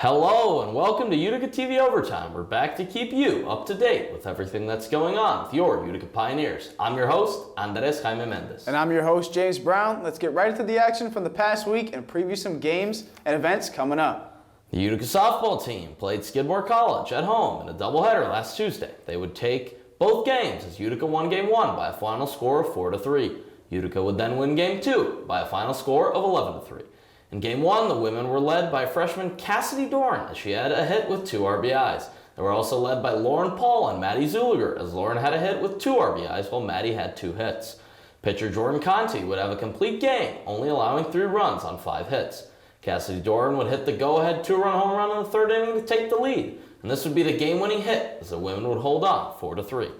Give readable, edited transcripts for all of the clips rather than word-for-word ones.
Hello and welcome to Utica TV Overtime. We're back to keep you up to date with everything that's going on with your Utica Pioneers. I'm your host, Andres Jaime Mendez. And I'm your host, James Brown. Let's get right into the action from the past week and preview some games and events coming up. The Utica softball team played Skidmore College at home in a doubleheader last Tuesday. They would take both games as Utica won Game 1 by a final score of 4-3. Utica would then win Game 2 by a final score of 11-3. In Game 1, the women were led by freshman Cassidy Doran as she had a hit with 2 RBIs. They were also led by Lauren Paul and Maddie Zuliger as Lauren had a hit with 2 RBIs while Maddie had 2 hits. Pitcher Jordan Conti would have a complete game, only allowing 3 runs on 5 hits. Cassidy Doran would hit the go-ahead 2-run home run in the 3rd inning to take the lead, and this would be the game-winning hit as the women would hold on 4-3.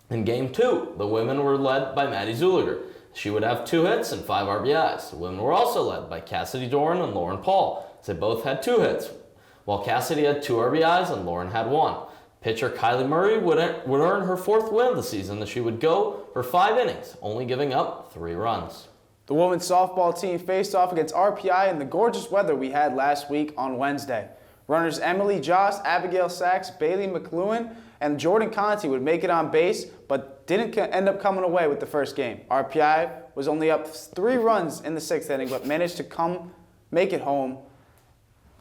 In Game 2, the women were led by Maddie Zuliger. She would have 2 hits and 5 RBIs. The women were also led by Cassidy Doran and Lauren Paul, as they both had 2 hits, while Cassidy had 2 RBIs and Lauren had 1. Pitcher Kylie Murray would earn her 4th win of the season as she would go for 5 innings, only giving up 3 runs. The women's softball team faced off against RPI in the gorgeous weather we had last week on Wednesday. Runners Emily Joss, Abigail Sachs, Bailey McLuhan, and Jordan Conti would make it on base, but didn't end up coming away with the first game. RPI was only up 3 runs in the 6th inning, but managed to make it home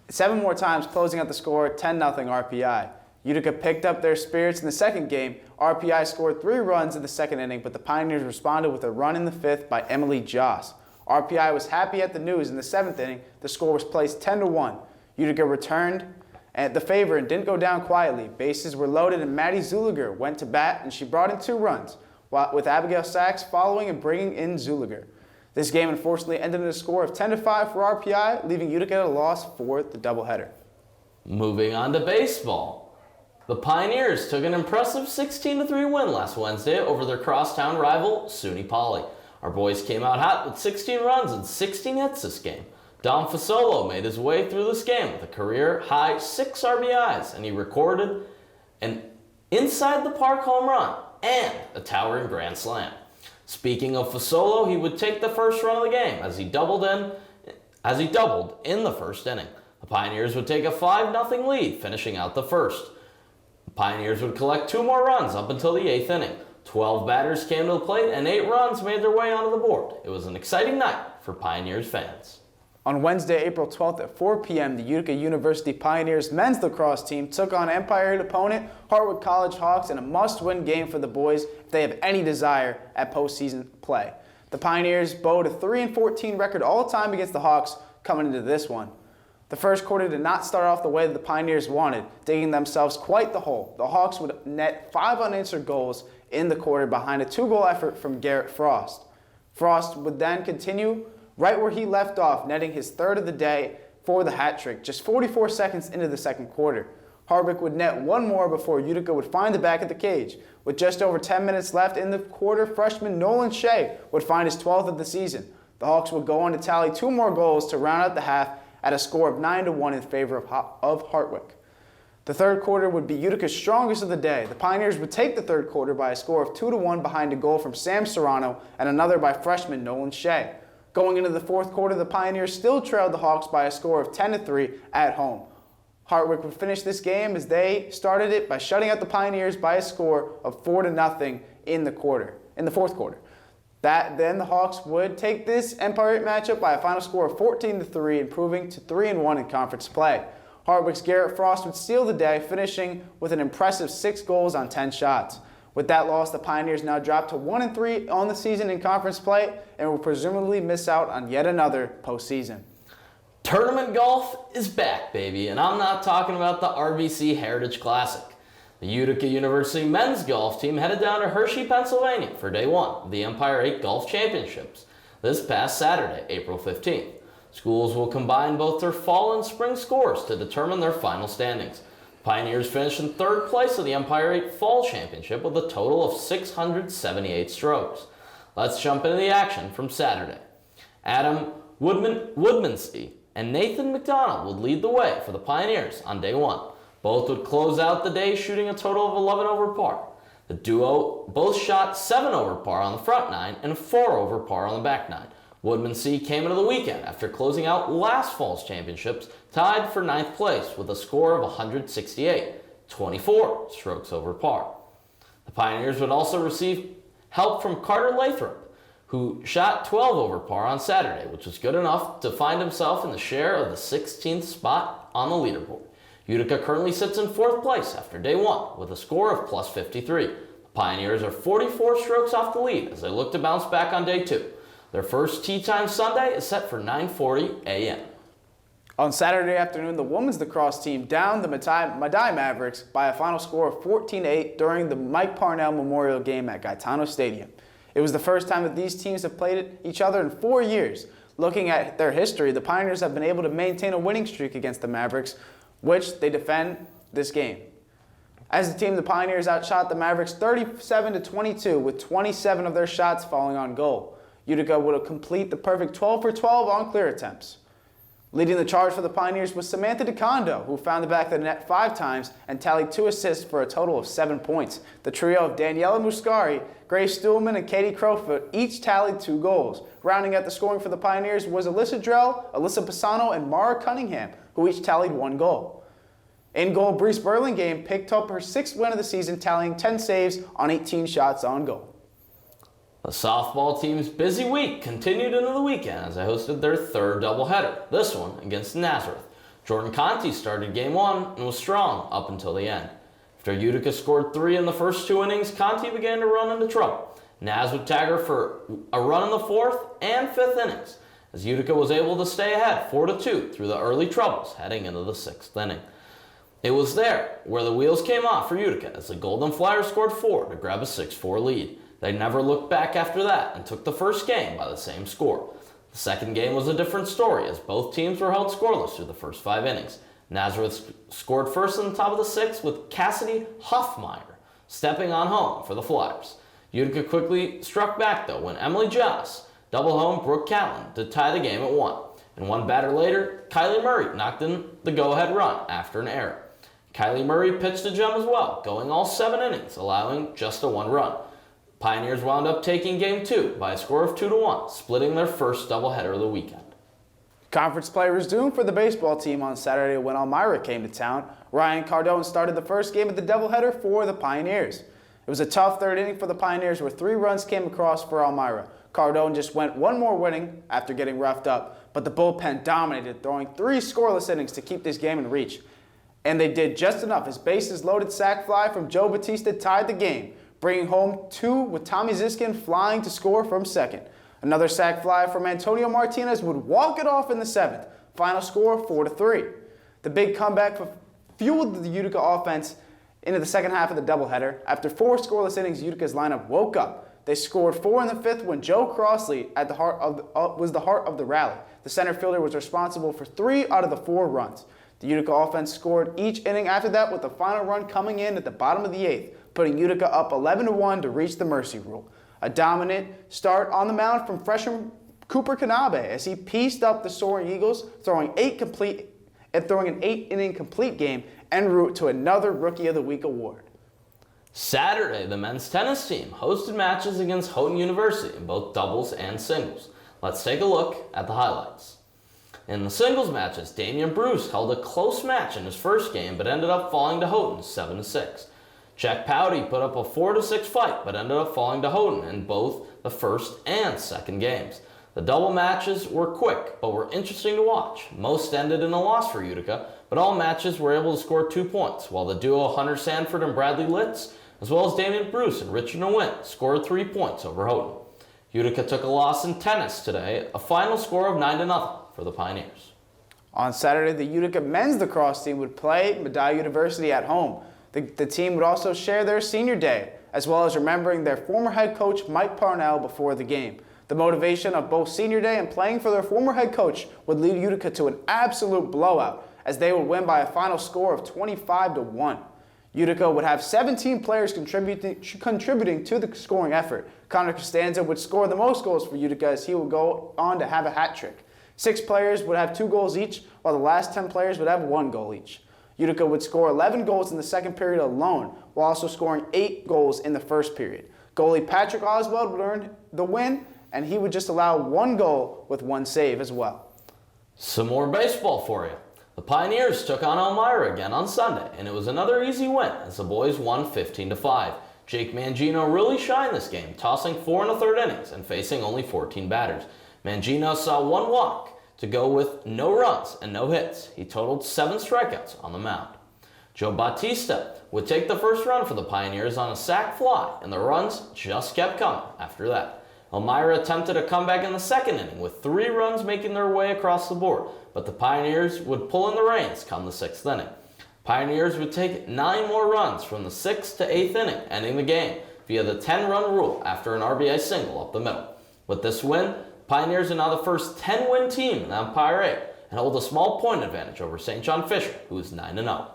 7 more times, closing out the score 10-0 RPI. Utica picked up their spirits in the 2nd game. RPI scored 3 runs in the 2nd inning, but the Pioneers responded with a run in the 5th by Emily Joss. RPI was happy at the news in the 7th inning. The score was placed 10-1. Utica returned at the favor and didn't go down quietly. Bases were loaded and Maddie Zuliger went to bat and she brought in 2 runs, with Abigail Sachs following and bringing in Zuliger. This game unfortunately ended in a score of 10-5 for RPI, leaving Utica at a loss for the doubleheader. Moving on to baseball. The Pioneers took an impressive 16-3 win last Wednesday over their crosstown rival, SUNY Poly. Our boys came out hot with 16 runs and 16 hits this game. Dom Fasolo made his way through this game with a career-high 6 RBIs, and he recorded an inside-the-park home run and a towering grand slam. Speaking of Fasolo, he would take the first run of the game as he doubled in the 1st inning. The Pioneers would take a 5-0 lead, finishing out the 1st. The Pioneers would collect 2 more runs up until the 8th inning. 12 batters came to the plate and 8 runs made their way onto the board. It was an exciting night for Pioneers fans. On Wednesday, April 12th at 4 p.m., the Utica University Pioneers men's lacrosse team took on Empire opponent Hartwick College Hawks in a must-win game for the boys if they have any desire at postseason play. The Pioneers bowed a 3-14 record all-time against the Hawks coming into this one. The first quarter did not start off the way that the Pioneers wanted, digging themselves quite the hole. The Hawks would net 5 unanswered goals in the quarter behind a 2-goal effort from Garrett Frost. Frost would then continue right where he left off, netting his 3rd of the day for the hat trick, just 44 seconds into the 2nd quarter. Harvick would net 1 more before Utica would find the back of the cage. With just over 10 minutes left in the quarter, freshman Nolan Shea would find his 12th of the season. The Hawks would go on to tally 2 more goals to round out the half at a score of 9-1 in favor of Hartwick. The 3rd quarter would be Utica's strongest of the day. The Pioneers would take the 3rd quarter by a score of 2-1 behind a goal from Sam Serrano and another by freshman Nolan Shea. Going into the 4th quarter, the Pioneers still trailed the Hawks by a score of 10-3 at home. Hartwick would finish this game as they started it by shutting out the Pioneers by a score of 4-0 in the 4th quarter. Then the Hawks would take this Empire matchup by a final score of 14-3, improving to 3-1 in conference play. Hartwick's Garrett Frost would steal the day, finishing with an impressive 6 goals on 10 shots. With that loss, the Pioneers now drop to 1-3 on the season in conference play and will presumably miss out on yet another postseason. Tournament golf is back, baby, and I'm not talking about the RBC Heritage Classic. The Utica University men's golf team headed down to Hershey, Pennsylvania for day 1 of the Empire 8 Golf Championships this past Saturday, April 15th. Schools will combine both their fall and spring scores to determine their final standings. Pioneers finished in 3rd place of the Empire 8 Fall Championship with a total of 678 strokes. Let's jump into the action from Saturday. Adam Woodmansey and Nathan McDonald would lead the way for the Pioneers on day 1. Both would close out the day shooting a total of 11 over par. The duo both shot 7 over par on the front 9 and 4 over par on the back 9. Woodman C came into the weekend after closing out last fall's championships tied for 9th place with a score of 168, 24 strokes over par. The Pioneers would also receive help from Carter Lathrop, who shot 12 over par on Saturday, which was good enough to find himself in the share of the 16th spot on the leaderboard. Utica currently sits in 4th place after day 1 with a score of plus 53. The Pioneers are 44 strokes off the lead as they look to bounce back on day 2. Their first tee time Sunday is set for 9:40 a.m. On Saturday afternoon, the women's lacrosse team downed the Madai Mavericks by a final score of 14-8 during the Mike Parnell Memorial Game at Gaetano Stadium. It was the first time that these teams have played each other in 4 years. Looking at their history, the Pioneers have been able to maintain a winning streak against the Mavericks, which they defend this game. As a team, the Pioneers outshot the Mavericks 37-22 with 27 of their shots falling on goal. Utica would complete the perfect 12 for 12 on clear attempts. Leading the charge for the Pioneers was Samantha DeCondo, who found the back of the net 5 times and tallied 2 assists for a total of 7 points. The trio of Daniela Muscari, Grace Stuhlman, and Katie Crowfoot each tallied 2 goals. Rounding out the scoring for the Pioneers was Alyssa Drell, Alyssa Pisano, and Mara Cunningham, who each tallied 1 goal. In goal, Brees Burlingame picked up her 6th win of the season, tallying 10 saves on 18 shots on goal. The softball team's busy week continued into the weekend as they hosted their 3rd doubleheader, this one against Nazareth. Jordan Conti started game 1 and was strong up until the end. After Utica scored 3 in the first 2 innings, Conti began to run into trouble. Naz would tag her for a run in the 4th and 5th innings, as Utica was able to stay ahead 4-2 through the early troubles heading into the 6th inning. It was there where the wheels came off for Utica as the Golden Flyers scored 4 to grab a 6-4 lead. They never looked back after that and took the first game by the same score. The second game was a different story as both teams were held scoreless through the first 5 innings. Nazareth scored first in the top of the 6th with Cassidy Hoffmeyer stepping on home for the Flyers. Utica quickly struck back though when Emily Joss double home Brooke Catlin to tie the game at 1. And 1 batter later, Kylie Murray knocked in the go-ahead run after an error. Kylie Murray pitched a gem as well, going all 7 innings, allowing just a 1 run. Pioneers wound up taking Game 2 by a score of 2-1, splitting their first doubleheader of the weekend. Conference play resumed for the baseball team on Saturday when Elmira came to town. Ryan Cardone started the first game of the doubleheader for the Pioneers. It was a tough 3rd inning for the Pioneers where 3 runs came across for Elmira. Cardone just went 1 more inning after getting roughed up, but the bullpen dominated, throwing 3 scoreless innings to keep this game in reach. And they did just enough as bases loaded sac fly from Joe Batista tied the game, bringing home 2 with Tommy Ziskin flying to score from second. Another sac fly from Antonio Martinez would walk it off in the 7th. Final score 4-3. The big comeback fueled the Utica offense into the second half of the doubleheader. After 4 scoreless innings, Utica's lineup woke up. They scored 4 in the 5th when Joe Crossley was the heart of the rally. The center fielder was responsible for 3 out of the 4 runs. The Utica offense scored each inning after that with the final run coming in at the bottom of the 8th, putting Utica up 11-1 to reach the mercy rule. A dominant start on the mound from freshman Cooper Kanabe as he pieced up the Soaring Eagles, throwing an 8-inning complete game en route to another Rookie of the Week award. Saturday, the men's tennis team hosted matches against Houghton University in both doubles and singles. Let's take a look at the highlights. In the singles matches, Damian Bruce held a close match in his first game but ended up falling to Houghton 7-6. Jack Powdy put up a 4-6 fight but ended up falling to Houghton in both the first and second games. The double matches were quick but were interesting to watch. Most ended in a loss for Utica, but all matches were able to score 2 points, while the duo Hunter Sanford and Bradley Litz, as well as Damian Bruce and Richard Nguyen, scored 3 points over Houghton. Utica took a loss in tennis today, a final score of 9-0 for the Pioneers. On Saturday, the Utica men's lacrosse team would play Medaille University at home. The team would also share their senior day, as well as remembering their former head coach Mike Parnell before the game. The motivation of both senior day and playing for their former head coach would lead Utica to an absolute blowout, as they would win by a final score of 25-1. Utica would have 17 players contributing to the scoring effort. Connor Costanza would score the most goals for Utica as he would go on to have a hat trick. 6 players would have 2 goals each, while the last 10 players would have 1 goal each. Utica would score 11 goals in the second period alone, while also scoring 8 goals in the first period. Goalie Patrick Oswald would earn the win, and he would just allow 1 goal with 1 save as well. Some more baseball for you. The Pioneers took on Elmira again on Sunday, and it was another easy win as the boys won 15-5. Jake Mangino really shined this game, tossing 4 1/3 innings and facing only 14 batters. Mangino saw 1 walk to go with no runs and no hits. He totaled 7 strikeouts on the mound. Joe Bautista would take the first run for the Pioneers on a sac fly, and the runs just kept coming after that. Elmira attempted a comeback in the second inning with 3 runs making their way across the board, but the Pioneers would pull in the reins come the 6th inning. Pioneers would take 9 more runs from the 6th to 8th inning, ending the game via the 10-run rule after an RBI single up the middle. With this win, Pioneers are now the first 10-win team in Empire 8 and hold a small point advantage over St. John Fisher, who is 9-0.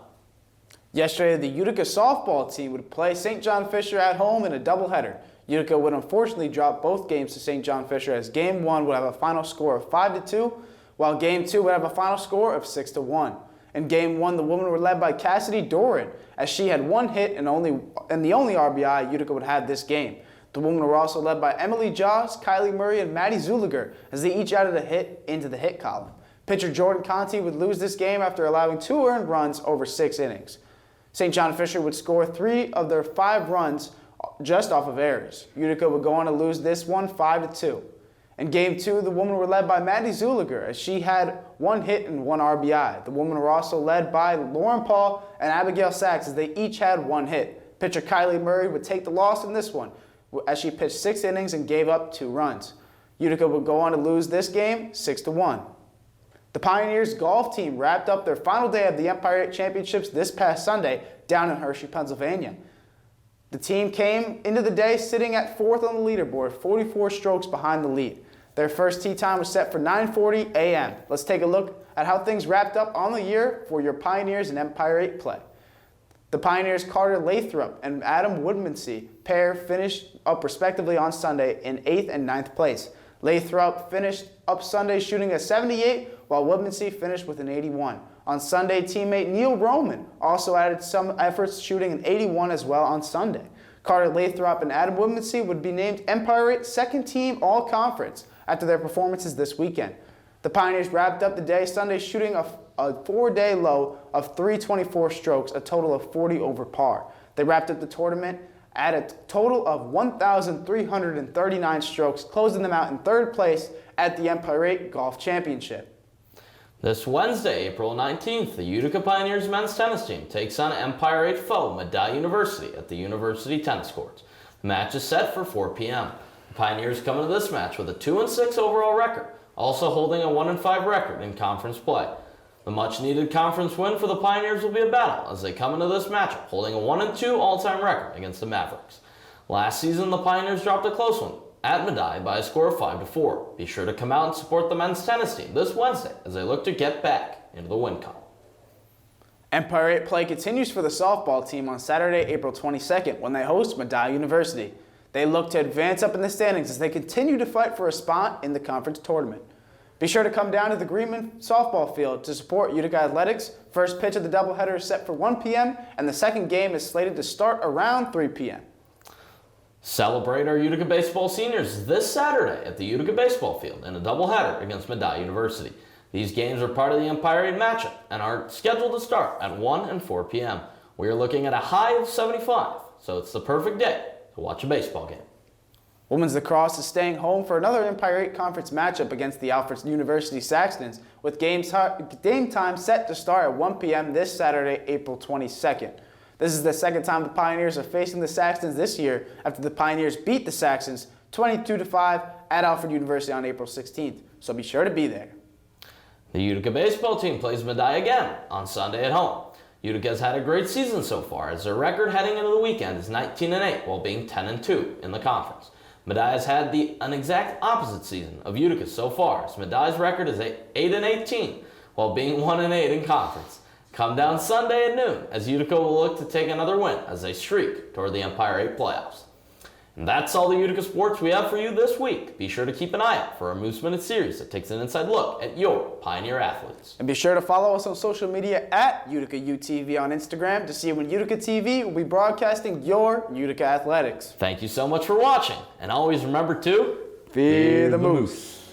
Yesterday, the Utica softball team would play St. John Fisher at home in a doubleheader. Utica would unfortunately drop both games to St. John Fisher as Game 1 would have a final score of 5-2, while Game 2 would have a final score of 6-1. In Game 1, the women were led by Cassidy Doran, as she had 1 hit and the only RBI Utica would have this game. The women were also led by Emily Jaws, Kylie Murray, and Maddie Zuliger, as they each added a hit into the hit column. Pitcher Jordan Conti would lose this game after allowing 2 earned runs over 6 innings. St. John Fisher would score 3 of their 5 runs just off of errors. Utica would go on to lose this one 5-2. In Game 2, the women were led by Maddie Zuliger, as she had 1 hit and 1 RBI. The women were also led by Lauren Paul and Abigail Sachs, as they each had 1 hit. Pitcher Kylie Murray would take the loss in this one, as she pitched 6 innings and gave up 2 runs. Utica would go on to lose this game 6-1. The Pioneers golf team wrapped up their final day of the Empire 8 Championships this past Sunday down in Hershey, Pennsylvania. The team came into the day sitting at 4th on the leaderboard, 44 strokes behind the lead. Their first tee time was set for 9:40 a.m. Let's take a look at how things wrapped up on the year for your Pioneers and Empire 8 play. The Pioneers' Carter Lathrop and Adam Woodmansee pair finished up respectively on Sunday in 8th and 9th place. Lathrop finished up Sunday shooting a 78, while Woodmansee finished with an 81. On Sunday, teammate Neil Roman also added some efforts, shooting an 81 as well on Sunday. Carter Lathrop and Adam Woodmansee would be named Empire 8 second team all-conference after their performances this weekend. The Pioneers wrapped up the day Sunday shooting a 4-day low of 324 strokes, a total of 40 over par. They wrapped up the tournament at a total of 1,339 strokes, closing them out in 3rd place at the Empire 8 Golf Championship. This Wednesday, April 19th, the Utica Pioneers men's tennis team takes on Empire 8 foe Medaille University at the University Tennis Courts. The match is set for 4 p.m. The Pioneers come into this match with a 2-6 overall record, also holding a 1-5 record in conference play. The much-needed conference win for the Pioneers will be a battle as they come into this matchup holding a 1-2 all-time record against the Mavericks. Last season, the Pioneers dropped a close one at Medaille by a score of 5-4. Be sure to come out and support the men's tennis team this Wednesday as they look to get back into the win column. Empire 8 play continues for the softball team on Saturday, April 22nd, when they host Medaille University. They look to advance up in the standings as they continue to fight for a spot in the conference tournament. Be sure to come down to the Greenman softball field to support Utica Athletics. First pitch of the doubleheader is set for 1 p.m., and the second game is slated to start around 3 p.m. Celebrate our Utica baseball seniors this Saturday at the Utica baseball field in a doubleheader against Medaille University. These games are part of the Empire 8 matchup and are scheduled to start at 1 and 4 p.m. We are looking at a high of 75, so it's the perfect day to watch a baseball game. Women's lacrosse is staying home for another Empire 8 conference matchup against the Alfred University Saxtons, with game time set to start at 1 p.m. this Saturday, April 22nd. This is the second time the Pioneers are facing the Saxtons this year after the Pioneers beat the Saxons 22-5 at Alfred University on April 16th, so be sure to be there. The Utica baseball team plays Medaille again on Sunday at home. Utica has had a great season so far, as their record heading into the weekend is 19-8 while being 10-2 in the conference. Medaille has had an exact opposite season of Utica so far, as Medaille's record is 8-18 while being 1-8 in conference. Come down Sunday at noon as Utica will look to take another win as they streak toward the Empire 8 playoffs. And that's all the Utica sports we have for you this week. Be sure to keep an eye out for our Moose Minute series that takes an inside look at your Pioneer athletes. And be sure to follow us on social media at Utica UTV on Instagram to see when Utica TV will be broadcasting your Utica athletics. Thank you so much for watching, and always remember to Fear the Moose.